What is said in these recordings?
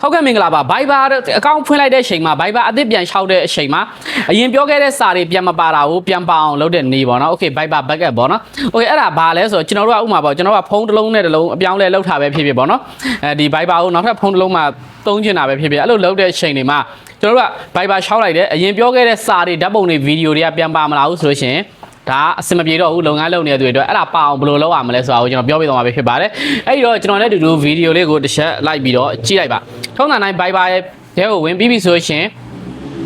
ဟုတ်ကဲ့မင်္ဂလာပါ Viber အကောင့်ဖွင့်လိုက်တဲ့အချိန်မှာ Viber အသစ်ပြန်လျှောက်တဲ့အချိန်မှာအရင်ပြောခဲ့တဲ့စာတွေပြန်မပါတာကိုပြန်ပါအောင်လုပ်တဲ့နေပေါ့နော် Okay Viber backup ပေါ့နော် Okay အဲ့ဒါဘာလဲဆိုတော့ကျွန်တော်တို့ကဥမာပေါ့ကျွန်တော်ကဖုန်းတစ်လုံးနဲ့တစ်လုံးအပြောင်းလဲလောက်ထားပဲဖြစ်ဖြစ်ပေါ့နော်ဒီ Viber ကိုနောက်ထပ်ဖုန်းတစ်လုံးမှာသုံးချင်တာပဲဖြစ်ဖြစ်အဲ့လိုလုပ်တဲ့အချိန်တွေမှာကျွန်တော်တို့က Viber လျှောက်လိုက်တယ်အရင်ပြောခဲ့တဲ့စာတွေဓာတ်ပုံတွေဗီဒီယိုတွေကပြန်ပါမလာဘူးဆိုလို့ရှိရင်ဒါအစမပြေတော့ဘူးလုပ်ငန်းလုပ်နေတဲ့သူတွေအတွက်အဲ့ဒါပါအောင်ဘယ်လိုလုပ်ရမလဲဆိုတာကိုကျွန်တော်ပြောပြသွားမှာဖြစ်ပါတယ်အဲ့ဒီတော့ကျွန်တော်လည်းဒီဗီဒီယိုလေးကိုတစ်ချက်လိုက်ပြီးတော့ကြည့်လိုက်ပါထုံးစံတိုင်း Viber ရဲ့တဲကိုဝင်ပြီးပြီဆိုရှင်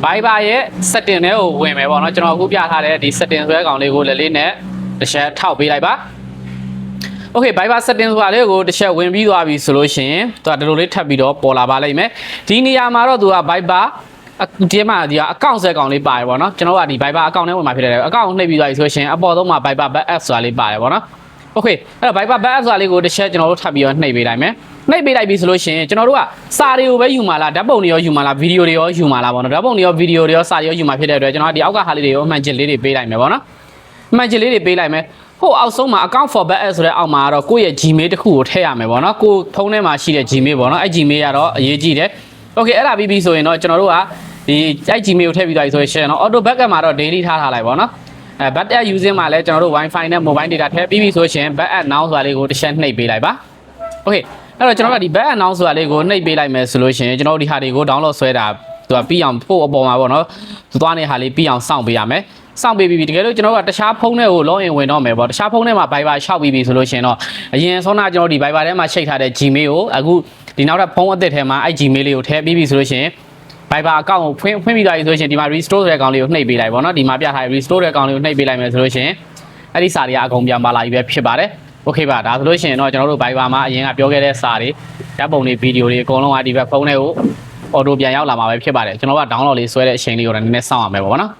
Viber ရဲ့ setting ထဲကိုဝင်မယ်ပေါ့နော်ကျွန်တော်အခုပြထားတဲ့ဒီ setting ဆိုတဲ့ကောင်လေးကိုလည်းလေးနဲ့တစ်ချက်ထောက်ပေးလိုက်ပါ Okay Viber setting ဆိုတာလေးကိုတစ်ချက်ဝင်ပြီးသွားပြီဆိုလို့ရှင်သူကဒီလိုလေးထပ်ပြီးတော့ပေါ်လာပါလိမ့်မယ်ဒီနေရာမှာတော့သူက Viberဒီမှာဒီအကောင့်ဆက်ကောင်လေးပါတယ်ပေါ့နော်ကျွန်တော်ကဒီ Viber အကောင့်ထဲဝင်မှာဖြစ်တယ်အကောင့်နှိပ်ပြီးသွားပြီဆိုရှင်အပေါ်ဆုံးမှာ Viber back app ဆိုတာလေးပါတယ်ပေါ့နော် Okay အဲ့တော့ Viber back app ဆိုတာလေးကိုတစ်ချက်ကျွန်တော်တို့ထပ်ပြီးတော့နှိပ်ပေးလိုက်မယ်နှိပ်ပေးလိုက်ပြီဆိုလို့ရှင်ကျွန်တော်တို့ကစာတွေကိုပဲယူမှာလားဓာတ်ပုံတွေရောယူမှာလားဗီဒီယိုတွေရောယူမှာလားပေါ့နော်ဓာတ်ပုံတွေရောဗီဒီယိုတွေရောစာတွေရောယူမှာဖြစ်တဲ့အတွက်ကျွန်တော်ကဒီအောက်ကဟာလေးတွေကိုအမှန်ချစ်လေးတွေပေးလိုက်မယ်ပေါ့နော်အမှန်ချစ်လေးတွေပေးလိုက်မယ်ဟိုအောက်ဆုံးမှာ account for back app ဆိုတဲ့အောက်မှာတော့ကိုယ့်ရဲ့ Gmail တစ်ခုကိုထည့်ရမယ်ပေါ့နော်ကိုဖုန်းထဲမှာရှိတဲ့ Gmail ပေါ့နော်အဲ့ Gmail ကတော့အရေးကြီးတယ် Okay အဲ့ဒါပြီးပြီဆိုရင်တော့ကျွန်တော်တို့ကဒီအဲ့ Gmail ကိုထည့်ပြီးသွားပြီဆိုရင်တော့ auto backup မှာတော့ daily ထားလိုက်ပေါ့နော်backup using မှာလည်းကျွန်တော်တို့ Wi-Fi နဲ့ mobile data ထည့်ပြီးပြီဆိုရင် backup now ဆိုတာလေးကိုတစ်ချက်နှိပ်ပေးလိုက်ပါ Okay အဲ့တော့ကျွန်တော်ကဒီ backup now ဆိုတာလေးကိုနှိပ်ပေးလိုက်မယ်ဆိုလို့ရှိရင်ကျွန်တော်တို့ဒီဟာတွေကို download ဆွဲတာသူကပြီးအောင်ပို့အပေါ်မှာပေါ့နော်သူသွားနေဟာလေးပြီးအောင်စောင့်ပေးရမယ်စောင့်ပေးပြီးတကယ်လို့ကျွန်တော်ကတခြားဖုန်းတွေကို login ဝင်တော့မယ်ပေါ့တခြားဖုန်းထဲမှာ Viber ရှောက်ပြီးပြီဆိုလို့ရှိရင်တော့အရင်ဆုံးကကျွန်တော်ဒီ Viber ထဲမှာချိန်ထားတဲ့ Gmail ကိုအခုဒီနောက်ထပ်ဖုန်းအသစ်ထဲမှာအဲ့ Gmail လေးကိုထည့်ပြီးပြီဆိုလို့ရှိရင် Viber အကောင့်ကိုဖွင့်ပြီးသွားပြီဆိုရင်ဒီမှာ restore ဆိုတဲ့ကောင်လေးကိုနှိပ်ပေးလိုက်ပေါ့နော်ဒီမှာပြထားတဲ့ restore တဲ့ကောင်လေးကိုနှိပ်ပေးလိုက်မယ်ဆိုလို့ရှိရင်အဲ့ဒီစာတွေကအကုန်ပြန်ပါလာပြီပဲဖြစ်ပါတယ် Okay ပါဒါဆိုလို့ရှိရင်တော့ကျွန်တော်တို့ Viber မှာအရင်ကပြောခဲ့တဲ့စာတွေဓာတ်ပုံတွေဗီဒီယိုတွေအကုန်လုံးကဒီဘက်ဖုန်းထဲကို auto ပြန်ရောက်လာမှာပဲဖြစ်ပါတယ်ကျွန်တော်က download လေးဆွဲတဲ့အချိန်လေးကိုလည်းနည်းနည်းစောင့်ရမယ်ပေါ့နော်